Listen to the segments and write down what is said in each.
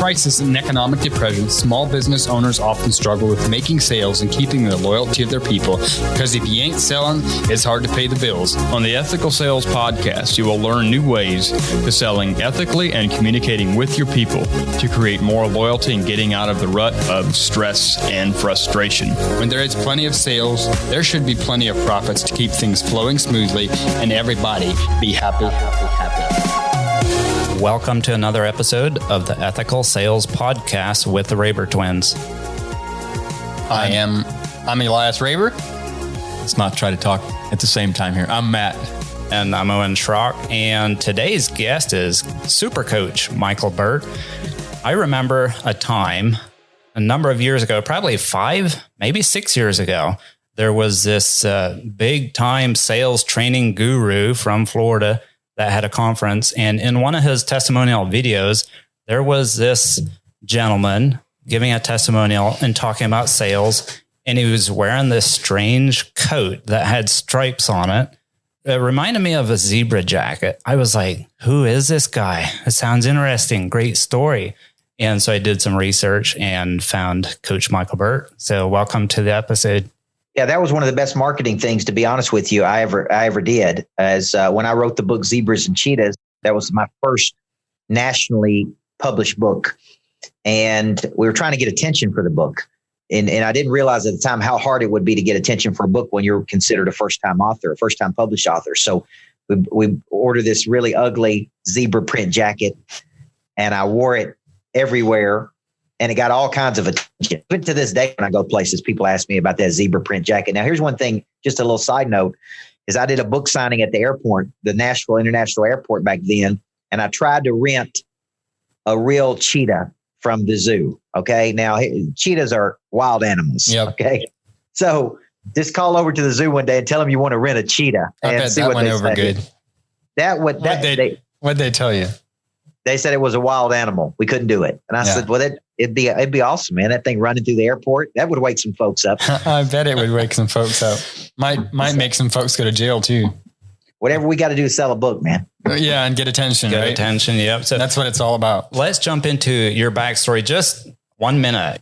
crisis and economic depression, small business owners often struggle with making sales and keeping the loyalty of their people, because if you ain't selling, it's hard to pay the bills. On the Ethical Sales Podcast, you will learn new ways to selling ethically and communicating with your people to create more loyalty and getting out of the rut of stress and frustration. When there is plenty of sales, there should be plenty of profits to keep things flowing smoothly and everybody be happy. Welcome to another episode of the Ethical Sales Podcast with the Raber twins. I'm Elias Raber. Let's not try to talk at the same time here. I'm Matt. And I'm Owen Schrock. And today's guest is super coach Micheal Burt. I remember a time a number of years ago, probably 5, maybe 6 years ago, there was this big time sales training guru from Florida that had a conference. And in one of his testimonial videos, there was this gentleman giving a testimonial and talking about sales. And he was wearing this strange coat that had stripes on it. It reminded me of a zebra jacket. I was like, who is this guy? It sounds interesting. Great story. And so I did some research and found Coach Micheal Burt. So welcome to the episode. Yeah, that was one of the best marketing things, to be honest with you, I ever did. As when I wrote the book Zebras and Cheetahs, that was my first nationally published book. And we were trying to get attention for the book. And I didn't realize at the time how hard it would be to get attention for a book when you're considered a first-time author, a first-time published author. So we ordered this really ugly zebra print jacket, and I wore it everywhere. And it got all kinds of attention. Even to this day, when I go places, people ask me about that zebra print jacket. Now, here's one thing, just a little side note, is I did a book signing at the airport, the Nashville International Airport back then, and I tried to rent a real cheetah from the zoo. Okay. Now, cheetahs are wild animals. Yep. Okay. So just call over to the zoo one day and tell them you want to rent a cheetah. I bet see that what went they over say. Good. What'd they tell you? They said it was a wild animal. We couldn't do it. And I said, well, it'd be awesome, man. That thing running through the airport, that would wake some folks up. I bet it would wake some folks up. Might make some folks go to jail too. Whatever we got to do is sell a book, man. Yeah, and get attention. Get right? attention, yep. So that's what it's all about. Let's jump into your backstory. Just 1 minute.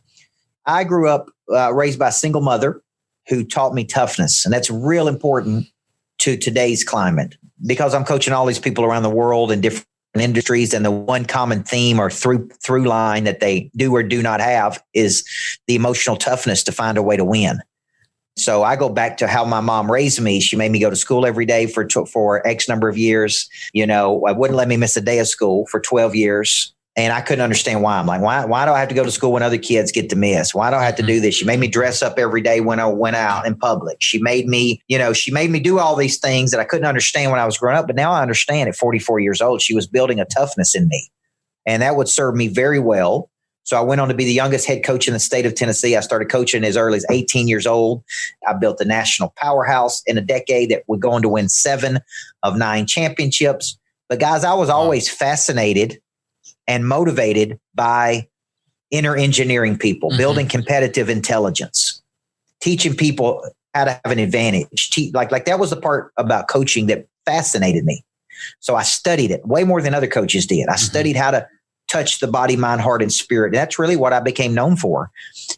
I grew up raised by a single mother who taught me toughness. And that's real important to today's climate, because I'm coaching all these people around the world in different industries. And the one common theme or through line that they do or do not have is the emotional toughness to find a way to win. So I go back to how my mom raised me. She made me go to school every day for X number of years. You know, I wouldn't let me miss a day of school for 12 years. And I couldn't understand why. I'm like, why do I have to go to school when other kids get to miss? Why do I have to do this? She made me dress up every day when I went out in public. She made me do all these things that I couldn't understand when I was growing up. But now I understand at 44 years old, she was building a toughness in me. And that would serve me very well. So I went on to be the youngest head coach in the state of Tennessee. I started coaching as early as 18 years old. I built a national powerhouse in a decade that would go on to win 7 of 9 championships. But guys, I was always fascinated and motivated by inner engineering people, building competitive intelligence, teaching people how to have an advantage. Like that was the part about coaching that fascinated me. So I studied it way more than other coaches did. I studied how to touch the body, mind, heart, and spirit. And that's really what I became known for,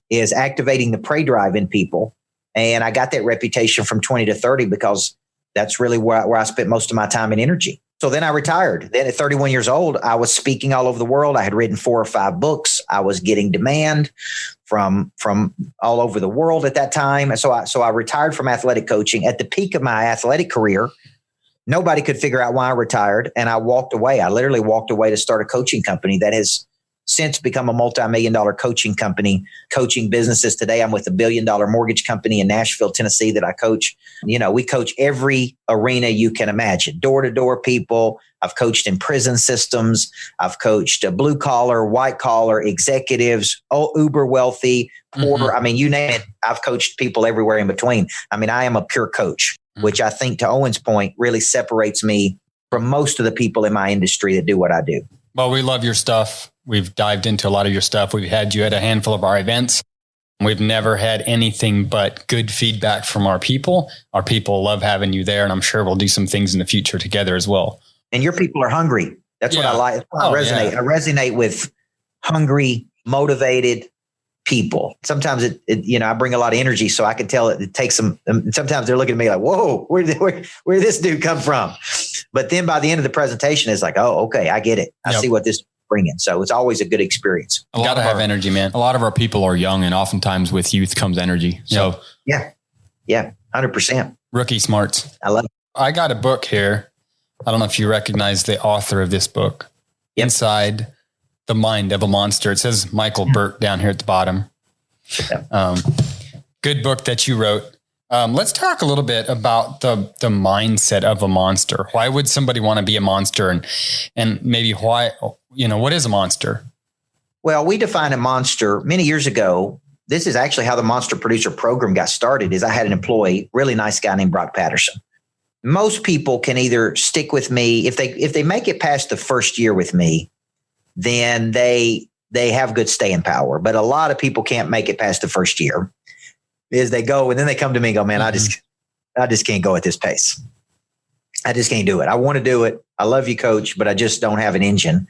is activating the prey drive in people. And I got that reputation from 20 to 30 because that's really where I spent most of my time and energy. So then I retired. Then at 31 years old, I was speaking all over the world. I had written 4 or 5 books. I was getting demand from all over the world at that time. And so I retired from athletic coaching. At the peak of my athletic career, nobody could figure out why I retired. And I walked away. I literally walked away to start a coaching company that has since become a multi-million-dollar coaching company, coaching businesses. Today, I'm with a $1 billion mortgage company in Nashville, Tennessee that I coach. You know, we coach every arena you can imagine, door-to-door people. I've coached in prison systems. I've coached blue collar, white collar, executives, uber wealthy, poor. I mean, you name it. I've coached people everywhere in between. I mean, I am a pure coach, which I think, to Owen's point, really separates me from most of the people in my industry that do what I do. Well, we love your stuff. We've dived into a lot of your stuff. We've had you at a handful of our events. We've never had anything but good feedback from our people. Our people love having you there, and I'm sure we'll do some things in the future together as well. And your people are hungry. That's what I like. That's what I resonate. I resonate with hungry, motivated people. Sometimes I bring a lot of energy, so I can tell it takes them. Sometimes they're looking at me like, whoa, where did this dude come from? But then by the end of the presentation, it's like, oh, okay, I get it. I see what this is bringing. So it's always a good experience. You got to have energy, man. A lot of our people are young, and oftentimes with youth comes energy. So yeah, 100%. Rookie smarts. I love it. I got a book here. I don't know if you recognize the author of this book. Yep. Inside the Mind of a Monster. It says Micheal Burt down here at the bottom. Good book that you wrote. Let's talk a little bit about the mindset of a monster. Why would somebody want to be a monster, and maybe why, what is a monster? Well, we define a monster many years ago. This is actually how the Monster Producer Program got started. Is I had an employee, really nice guy named Brock Patterson. Most people can either stick with me if they make it past the first year with me, then they have good staying power. But a lot of people can't make it past the first year. Is they go and then they come to me and go, man, I just can't go at this pace. I just can't do it. I want to do it. I love you, coach, but I just don't have an engine.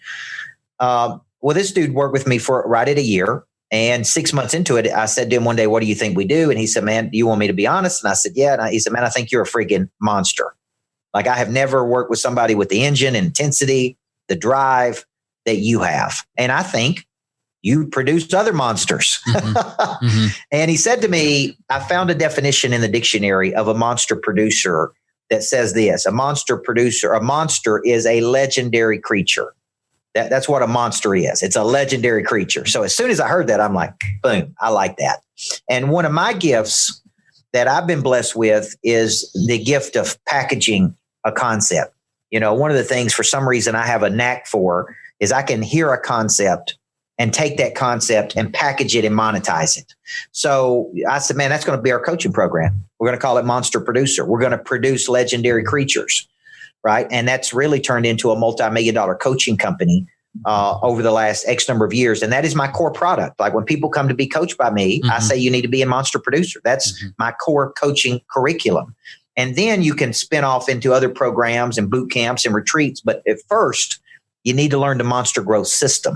Well, this dude worked with me for right at a year. And 6 months into it, I said to him one day, what do you think we do? And he said, man, do you want me to be honest? And I said, yeah. And he said, man, I think you're a freaking monster. Like I have never worked with somebody with the engine, intensity, the drive that you have. And I think you produce other monsters. And he said to me, I found a definition in the dictionary of a monster producer that says this: a monster is a legendary creature. That's what a monster is. It's a legendary creature. So as soon as I heard that, I'm like, boom, I like that. And one of my gifts that I've been blessed with is the gift of packaging a concept. One of the things for some reason I have a knack for is I can hear a concept and take that concept and package it and monetize it. So I said, man, that's going to be our coaching program. We're going to call it Monster Producer. We're going to produce legendary creatures. Right. And that's really turned into a multi-million-dollar coaching company over the last X number of years. And that is my core product. Like when people come to be coached by me, I say, you need to be a Monster Producer. That's my core coaching curriculum. And then you can spin off into other programs and boot camps and retreats. But at first, you need to learn the Monster Growth System.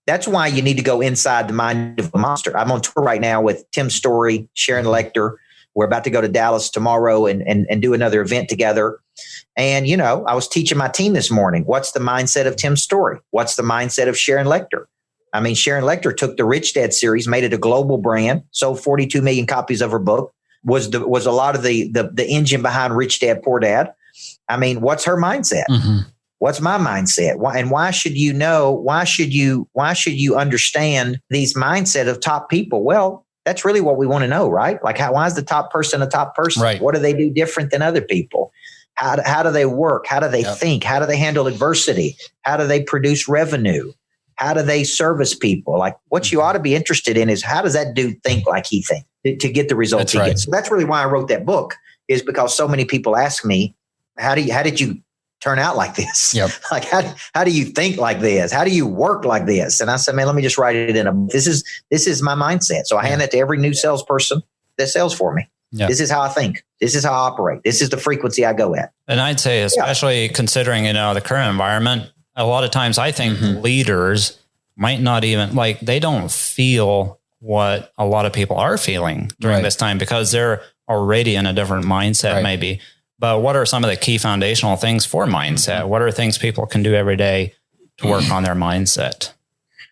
That's why you need to go inside the mind of a monster. I'm on tour right now with Tim Story, Sharon Lecter. We're about to go to Dallas tomorrow and do another event together. And, I was teaching my team this morning, what's the mindset of Tim Story? What's the mindset of Sharon Lecter? I mean, Sharon Lecter took the Rich Dad series, made it a global brand, sold 42 million copies of her book, was a lot of the engine behind Rich Dad, Poor Dad. I mean, what's her mindset? What's my mindset? Why should you know? Why should you understand these mindset of top people? Well, that's really what we want to know, right? Like, why is the top person a top person? Right. What do they do different than other people? How do they work? How do they think? How do they handle adversity? How do they produce revenue? How do they service people? Like, what you ought to be interested in is how does that dude think like he thinks to get the results he gets? So that's really why I wrote that book, is because so many people ask me, how did you turn out like this? Yep. Like, how do you think like this? How do you work like this? And I said, man, let me just write it in a, this is my mindset. So I hand that to every new salesperson that sells for me. Yeah. This is how I think. This is how I operate. This is the frequency I go at. And I'd say, especially considering, the current environment, a lot of times I think leaders might not even they don't feel what a lot of people are feeling during this time because they're already in a different mindset maybe. But what are some of the key foundational things for mindset? What are things people can do every day to work on their mindset?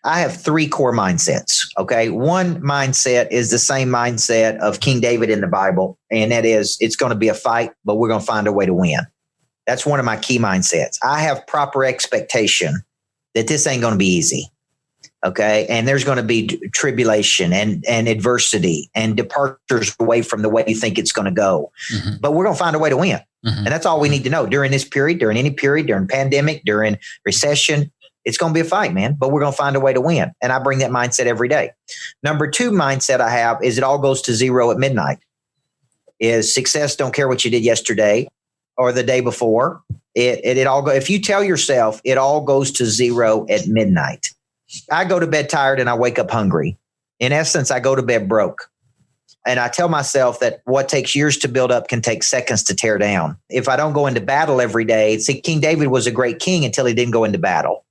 I have 3 core mindsets. Okay. One mindset is the same mindset of King David in the Bible. And that is, it's going to be a fight, but we're going to find a way to win. That's one of my key mindsets. I have proper expectation that this ain't going to be easy. Okay. And there's going to be tribulation and adversity and departures away from the way you think it's going to go. But we're going to find a way to win. And that's all we need to know during this period, during any period, during pandemic, during recession. It's going to be a fight, man, but we're going to find a way to win. And I bring that mindset every day. Number 2 mindset I have is it all goes to zero at midnight. Is success don't care what you did yesterday or the day before. It all go. If you tell yourself it all goes to zero at midnight. I go to bed tired and I wake up hungry. In essence, I go to bed broke. And I tell myself that what takes years to build up can take seconds to tear down. If I don't go into battle every day, see, King David was a great king until he didn't go into battle.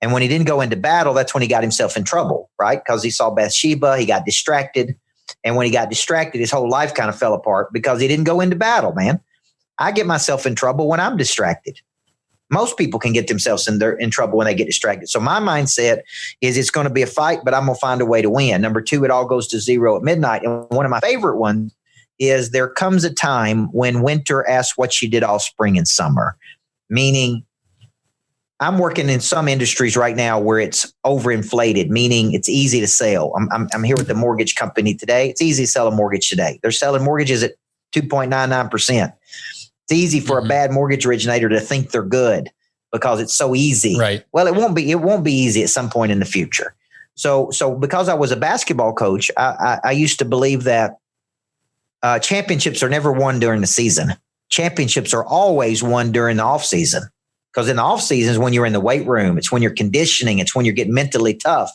And when he didn't go into battle, that's when he got himself in trouble, right? Because he saw Bathsheba, he got distracted. And when he got distracted, his whole life kind of fell apart because he didn't go into battle, man. I get myself in trouble when I'm distracted. Most people can get themselves in trouble when they get distracted. So my mindset is it's going to be a fight, but I'm going to find a way to win. Number two, it all goes to zero at midnight. And one of my favorite ones is there comes a time when winter asks what you did all spring and summer, meaning I'm working in some industries right now where it's overinflated, meaning it's easy to sell. I'm here with the mortgage company today. It's easy to sell a mortgage today. They're selling mortgages at 2.99%. It's easy for a bad mortgage originator to think they're good because it's so easy. Right. Well, it won't be easy at some point in the future. So because I was a basketball coach, I used to believe that championships are never won during the season. Championships are always won during the off season. Because in the off season is when you're in the weight room. It's when you're conditioning. It's when you're getting mentally tough.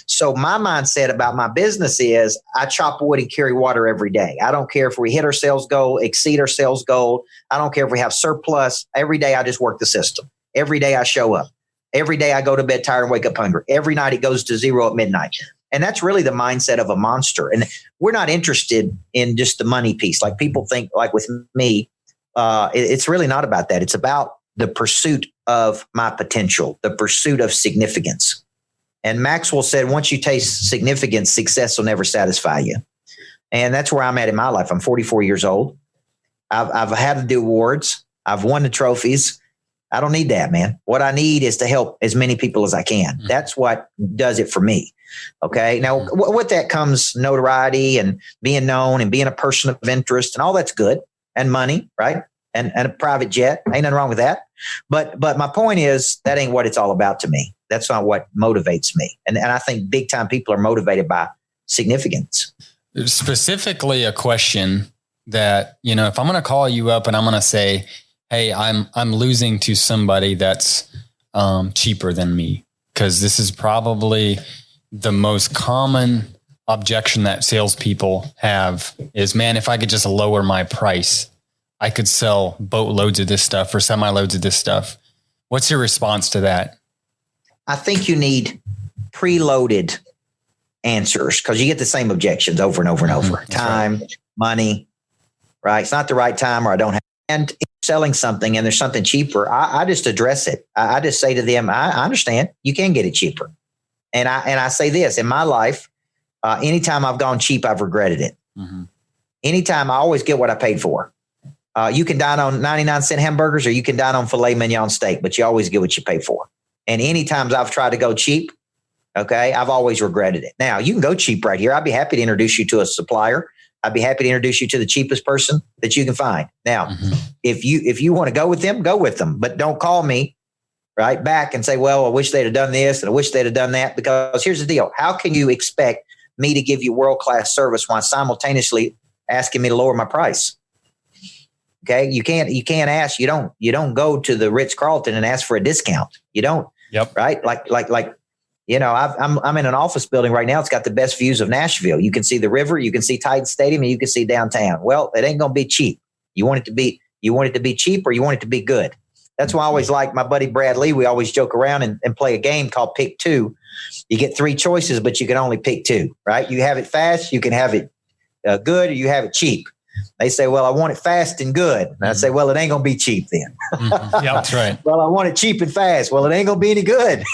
So my mindset about my business is I chop wood and carry water every day. I don't care if we hit our sales goal, exceed our sales goal. I don't care if we have surplus. Every day I just work the system. Every day I show up. Every day I go to bed tired and wake up hungry. Every night it goes to zero at midnight. And that's really the mindset of a monster. And we're not interested in just the money piece. Like people think, like with me, it's really not about that. It's about the pursuit of my potential, the pursuit of significance. And Maxwell said, once you taste significance, success will never satisfy you. And that's where I'm at in my life. I'm 44 years old. I've had the awards. I've won the trophies. I don't need that, man. What I need is to help as many people as I can. Mm-hmm. That's what does it for me. Okay. Now, with that comes notoriety and being known and being a person of interest, and all that's good, and money, right? And a private jet. Ain't nothing wrong with that. But my point is that ain't what it's all about to me. That's not what motivates me. And I think big time people are motivated by significance. Specifically a question that, if I'm going to call you up and I'm going to say, hey, I'm losing to somebody that's cheaper than me, because this is probably the most common objection that salespeople have is, man, if I could just lower my price, I could sell boatloads of this stuff or semi-loads of this stuff. What's your response to that? I think you need preloaded answers because you get the same objections over and over and over. Time, right. Money, right? It's not the right time, or I don't have. And if you're selling something and there's something cheaper, I just address it. I just say to them, I understand you can get it cheaper. And I say this in my life, anytime I've gone cheap, I've regretted it. Mm-hmm. Anytime I always get what I paid for. You can dine on 99-cent hamburgers or you can dine on filet mignon steak, but you always get what you pay for. And any times I've tried to go cheap, okay, I've always regretted it. Now, you can go cheap right here. I'd be happy to introduce you to a supplier. I'd be happy to introduce you to the cheapest person that you can find. Now, if you want to go with them, but don't call me right back and say, well, I wish they'd have done this and I wish they'd have done that, because here's the deal. How can you expect me to give you world-class service while simultaneously asking me to lower my price? Okay. You can't ask, you don't go to the Ritz-Carlton and ask for a discount. You don't. Yep. Right. I'm in an office building right now. It's got the best views of Nashville. You can see the river, you can see Titan Stadium, and you can see downtown. Well, it ain't going to be cheap. You want it to be cheap, or you want it to be good. That's why I always like my buddy Brad Lee. We always joke around and play a game called Pick Two. You get three choices, but you can only pick two, right? You have it fast, you can have it good, or you have it cheap. They say, well, I want it fast and good. And I say, well, it ain't going to be cheap then. Yeah, that's right. Well, I want it cheap and fast. Well, it ain't going to be any good.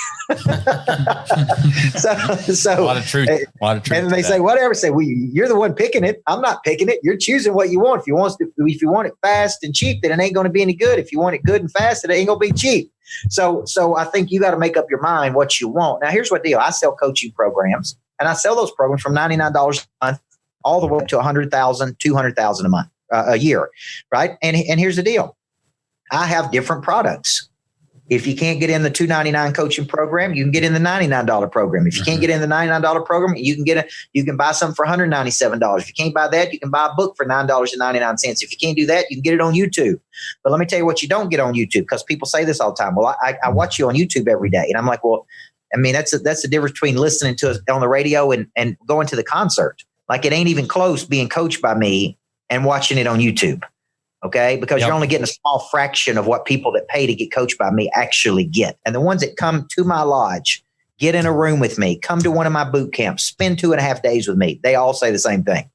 so a lot of truth. And they say, whatever. Say, well, you're the one picking it. I'm not picking it. You're choosing what you want. If you want it fast and cheap, then it ain't going to be any good. If you want it good and fast, it ain't going to be cheap. So I think you got to make up your mind what you want. Now, here's what deal. I sell coaching programs, and I sell those programs from $99 a month all the way up to $100,000, $200,000 a month, a year, right? And here's the deal. I have different products. If you can't get in the $299 coaching program, you can get in the $99 program. If you can't get in the $99 program, you can buy something for $197. If you can't buy that, you can buy a book for $9.99. If you can't do that, you can get it on YouTube. But let me tell you what you don't get on YouTube, because people say this all the time. Well, I watch you on YouTube every day. And I'm like, well, I mean, that's the difference between listening to us on the radio and going to the concert. Like, it ain't even close being coached by me and watching it on YouTube. Okay. Because you're only getting a small fraction of what people that pay to get coached by me actually get. And the ones that come to my lodge, get in a room with me, come to one of my boot camps, spend 2.5 days with me. They all say the same thing.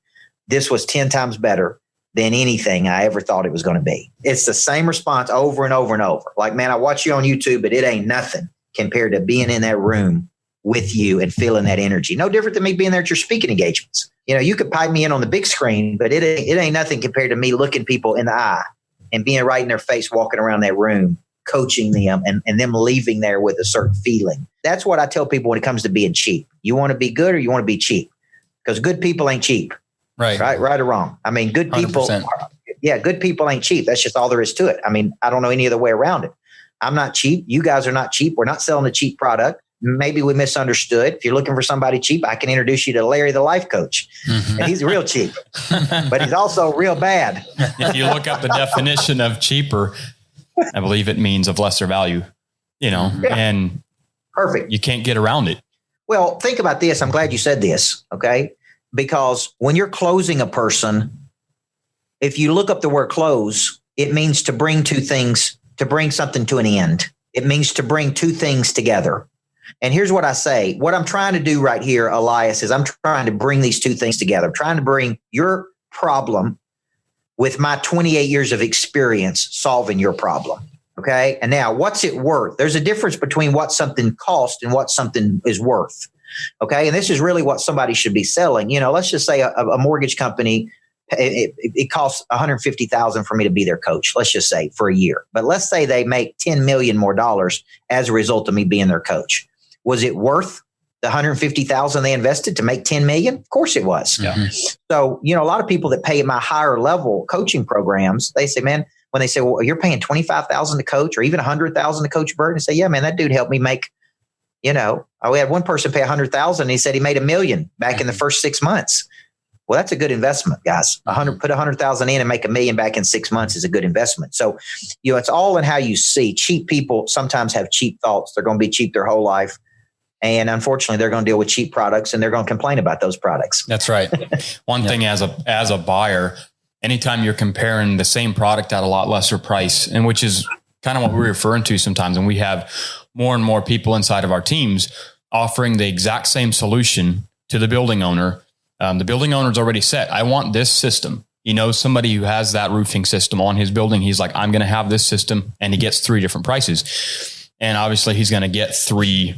This was 10 times better than anything I ever thought it was going to be. It's the same response over and over and over. Like, man, I watch you on YouTube, but it ain't nothing compared to being in that room with you and feeling that energy. No different than me being there at your speaking engagements. You know, you could pipe me in on the big screen, but it ain't nothing compared to me looking people in the eye and being right in their face, walking around that room, coaching them and them leaving there with a certain feeling. That's what I tell people when it comes to being cheap. You want to be good or you want to be cheap? Because good people ain't cheap. Right or wrong. I mean, good people. Good people ain't cheap. That's just all there is to it. I mean, I don't know any other way around it. I'm not cheap. You guys are not cheap. We're not selling a cheap product. Maybe we misunderstood. If you're looking for somebody cheap, I can introduce you to Larry, the life coach. Mm-hmm. And he's real cheap, but he's also real bad. If you look up the definition of cheaper, I believe it means of lesser value, and perfect. You can't get around it. Well, think about this. I'm glad you said this. Okay. Because when you're closing a person, if you look up the word close, it means to bring something to an end. It means to bring two things together. And here's what I say. What I'm trying to do right here, Elias, is I'm trying to bring these two things together. I'm trying to bring your problem with my 28 years of experience solving your problem. Okay. And now what's it worth? There's a difference between what something costs and what something is worth. Okay. And this is really what somebody should be selling. Let's just say a mortgage company, it costs $150,000 for me to be their coach. Let's just say for a year, but let's say they make $10 million more as a result of me being their coach. Was it worth the $150,000 they invested to make $10 million? Of course it was. Yeah. So, a lot of people that pay my higher level coaching programs, they say, man, when they say, well, you're paying $25,000 to coach or even $100,000 to coach Burt, and say, yeah, man, that dude helped me make, we had one person pay $100,000 and he said he made $1 million back in the first 6 months. Well, that's a good investment, guys. Put $100,000 in and make $1 million back in 6 months is a good investment. So, it's all in how you see. Cheap people sometimes have cheap thoughts. They're going to be cheap their whole life. And unfortunately, they're going to deal with cheap products and they're going to complain about those products. That's right. One thing as a buyer, anytime you're comparing the same product at a lot lesser price, and which is kind of what we're referring to sometimes. And we have more and more people inside of our teams offering the exact same solution to the building owner. The building owner's already set. I want this system. Somebody who has that roofing system on his building. He's like, I'm going to have this system, and he gets 3 different prices. And obviously he's going to get 3,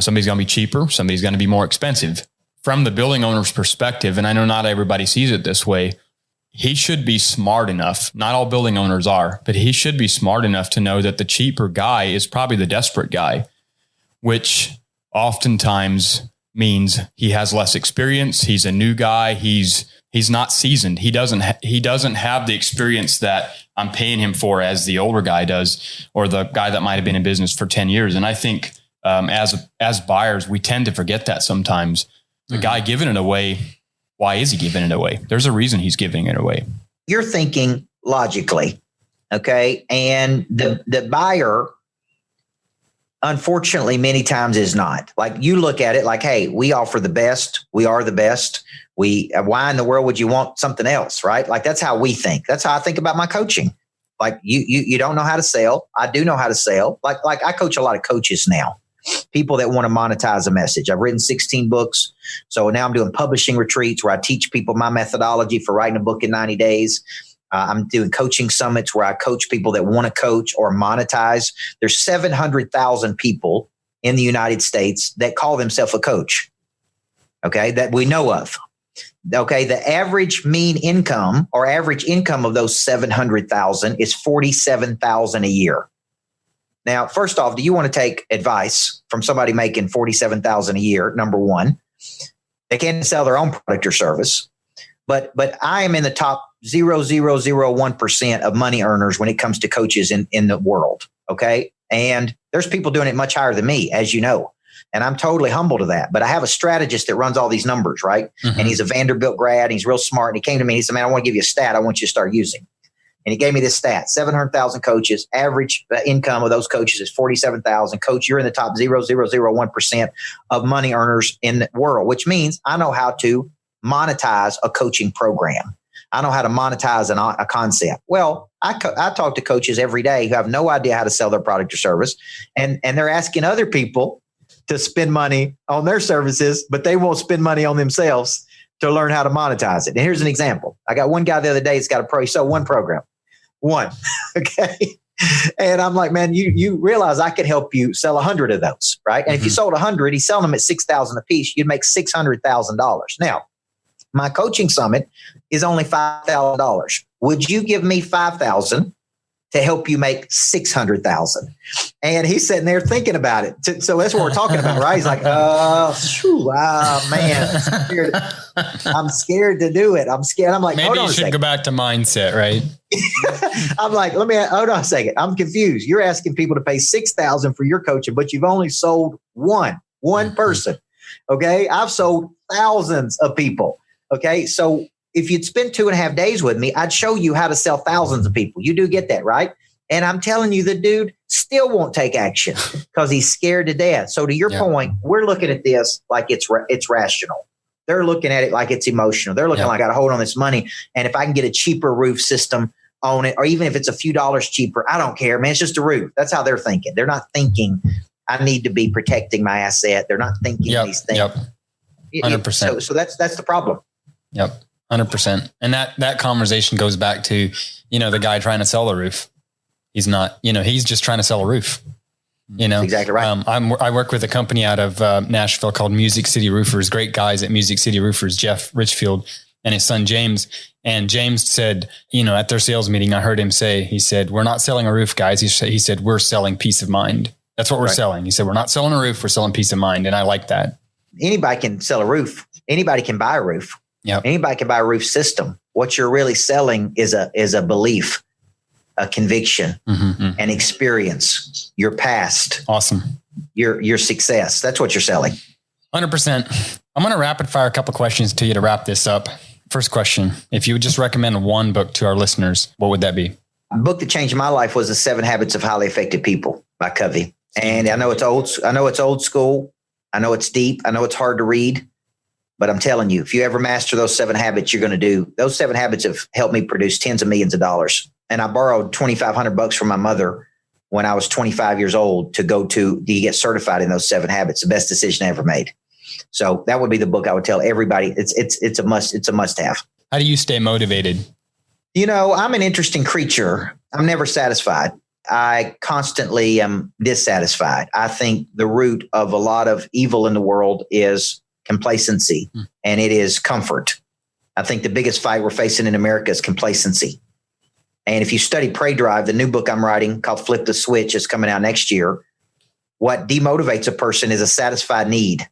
somebody's going to be cheaper. Somebody's going to be more expensive. From the building owner's perspective, and I know not everybody sees it this way, he should be smart enough. Not all building owners are, but he should be smart enough to know that the cheaper guy is probably the desperate guy, which oftentimes means he has less experience. He's a new guy. He's not seasoned. He doesn't have the experience that I'm paying him for as the older guy does, or the guy that might've been in business for 10 years. And I think as buyers, we tend to forget that sometimes. The guy giving it away, why is he giving it away? There's a reason he's giving it away. You're thinking logically, okay? And the buyer, unfortunately, many times is not. Like, you look at it like, hey, we offer the best. We are the best. Why in the world would you want something else, right? Like, that's how we think. That's how I think about my coaching. Like, you don't know how to sell. I do know how to sell. Like I coach a lot of coaches now, people that want to monetize a message. I've written 16 books. So now I'm doing publishing retreats where I teach people my methodology for writing a book in 90 days. I'm doing coaching summits where I coach people that want to coach or monetize. There's 700,000 people in the United States that call themselves a coach. Okay. That we know of. Okay. The average mean income or average income of those 700,000 is $47,000 a year. Now, first off, do you want to take advice from somebody making $47,000 a year? Number one, they can't sell their own product or service, but I am in the top 0.0001% of money earners when it comes to coaches in the world. Okay. And there's people doing it much higher than me, as you know, and I'm totally humble to that. But I have a strategist that runs all these numbers, right? Mm-hmm. And he's a Vanderbilt grad. And he's real smart. And he came to me and he said, man, I want to give you a stat I want you to start using. And he gave me this stat: 700,000 coaches. Average income of those coaches is $47,000. Coach, you're in the top 0.001% of money earners in the world, which means I know how to monetize a coaching program. I know how to monetize a concept. Well, I talk to coaches every day who have no idea how to sell their product or service. And they're asking other people to spend money on their services, but they won't spend money on themselves to learn how to monetize it. And here's an example. I got one guy the other day that's got he sold one program. One. Okay. And I'm like, man, you realize I can help you sell 100 of those, right? And if you sold 100, he's selling them at $6,000 a piece, you'd make $600,000. Now, my coaching summit is only $5,000. Would you give me $5,000 to help you make $600,000? And he's sitting there thinking about it. So that's what we're talking about, right? He's like, man, I'm scared to do it. I'm scared. I'm like, maybe you should go back to mindset, right? I'm like, hold on a second. I'm confused. You're asking people to pay $6,000 for your coaching, but you've only sold one person. Okay. I've sold thousands of people. Okay. So if you'd spend 2.5 days with me, I'd show you how to sell thousands of people. You do get that, right? And I'm telling you, the dude still won't take action because he's scared to death. So to your point, we're looking at this like it's rational. They're looking at it like it's emotional. They're looking like I got to hold on this money. And if I can get a cheaper roof system on it, or even if it's a few dollars cheaper, I don't care, man. It's just a roof. That's how they're thinking. They're not thinking I need to be protecting my asset. They're not thinking these things. 100%. So that's the problem. 100%. And that conversation goes back to, the guy trying to sell the roof. He's not, he's just trying to sell a roof. Exactly right. I work with a company out of Nashville called Music City Roofers. Great guys at Music City Roofers, Jeff Richfield and his son James. And James said, at their sales meeting, I heard him say, he said, "We're not selling a roof, guys." He said, "We're selling peace of mind." That's what we're selling. He said, "We're not selling a roof, we're selling peace of mind." And I like that. Anybody can sell a roof. Anybody can buy a roof. Anybody can buy a roof system. What you're really selling is a belief, a conviction, an experience, your past. Awesome. Your success. That's what you're selling. 100%. I'm going to rapid fire a couple questions to you to wrap this up. First question, if you would just recommend one book to our listeners, what would that be? A book that changed my life was The 7 Habits of Highly Effective People by Covey. And I know it's old school. I know it's deep. I know it's hard to read. But I'm telling you, if you ever master those 7 habits, you're going to do. Those 7 habits have helped me produce tens of millions of dollars. And I borrowed $2,500 from my mother when I was 25 years old to get certified in those 7 habits. The best decision I ever made. So that would be the book I would tell everybody. It's a must. It's a must have. How do you stay motivated? I'm an interesting creature. I'm never satisfied. I constantly am dissatisfied. I think the root of a lot of evil in the world is complacency, and it is comfort. I think the biggest fight we're facing in America is complacency. And if you study Pray Drive, the new book I'm writing called Flip the Switch is coming out next year. What demotivates a person is a satisfied need.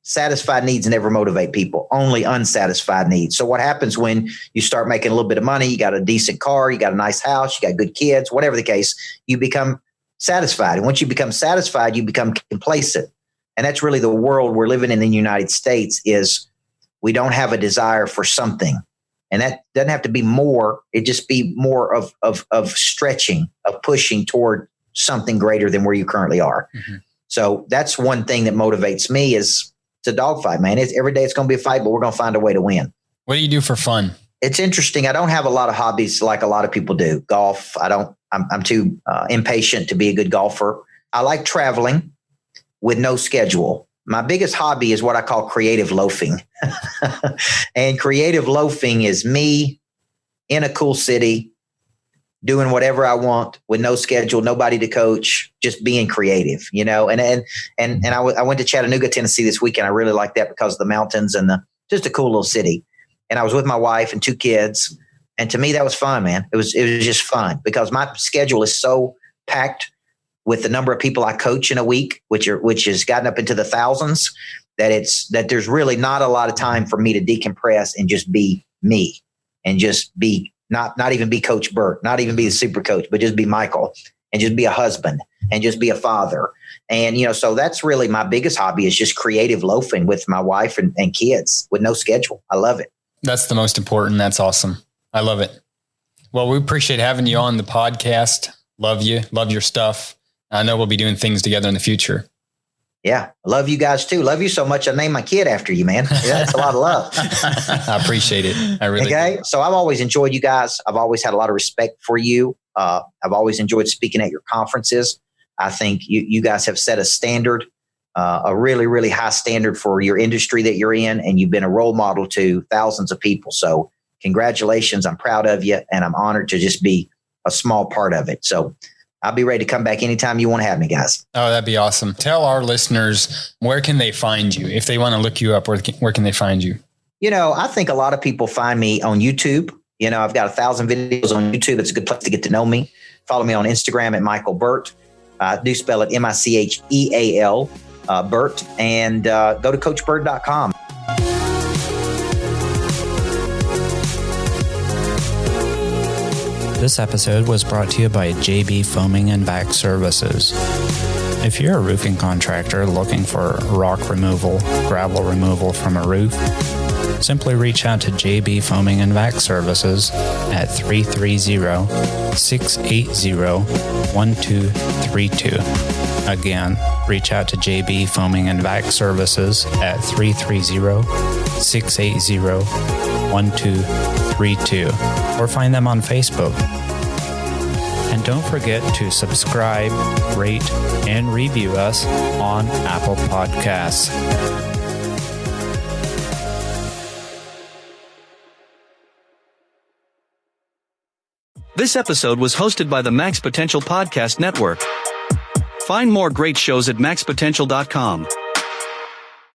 Satisfied needs never motivate people, only unsatisfied needs. So what happens when you start making a little bit of money, you got a decent car, you got a nice house, you got good kids, whatever the case, you become satisfied. And once you become satisfied, you become complacent. And that's really the world we're living in the United States is we don't have a desire for something. And that doesn't have to be more. It just be more of stretching, of pushing toward something greater than where you currently are. So that's one thing that motivates me is it's a dogfight, man. Every day it's going to be a fight, but we're going to find a way to win. What do you do for fun? It's interesting. I don't have a lot of hobbies like a lot of people do. Golf. I'm too impatient to be a good golfer. I like traveling with no schedule. My biggest hobby is what I call creative loafing. And creative loafing is me in a cool city, doing whatever I want with no schedule, nobody to coach, just being creative, and I went to Chattanooga, Tennessee this weekend. I really like that because of the mountains and just a cool little city. And I was with my wife and 2 kids. And to me, that was fun, man. It was just fun because my schedule is so packed with the number of people I coach in a week, which has gotten up into the thousands, that there's really not a lot of time for me to decompress and just be me and just be not even be Coach Burt, not even be the super coach, but just be Micheal and just be a husband and just be a father. And, so that's really my biggest hobby is just creative loafing with my wife and kids with no schedule. I love it. That's the most important. That's awesome. I love it. Well, we appreciate having you on the podcast. Love you. Love your stuff. I know we'll be doing things together in the future. Yeah. I love you guys too. Love you so much. I named my kid after you, man. Yeah, that's a lot of love. I appreciate it. I really Okay. do. So I've always enjoyed you guys. I've always had a lot of respect for you. I've always enjoyed speaking at your conferences. I think you guys have set a standard, a really, really high standard for your industry that you're in. And you've been a role model to thousands of people. So congratulations. I'm proud of you. And I'm honored to just be a small part of it. So I'll be ready to come back anytime you want to have me, guys. Oh, that'd be awesome. Tell our listeners, where can they find you? If they want to look you up, where can they find you? I think a lot of people find me on YouTube. I've got 1,000 videos on YouTube. It's a good place to get to know me. Follow me on Instagram at Micheal Burt. I do spell it Micheal, Burt. And go to CoachBurt.com. This episode was brought to you by JB Foaming and Vac Services. If you're a roofing contractor looking for rock removal, gravel removal from a roof, simply reach out to JB Foaming and Vac Services at 330-680-1232. Again, reach out to JB Foaming and Vac Services at 330-680-1232 or find them on Facebook. And don't forget to subscribe, rate, and review us on Apple Podcasts. This episode was hosted by the Max Potential Podcast Network. Find more great shows at maxpotential.com.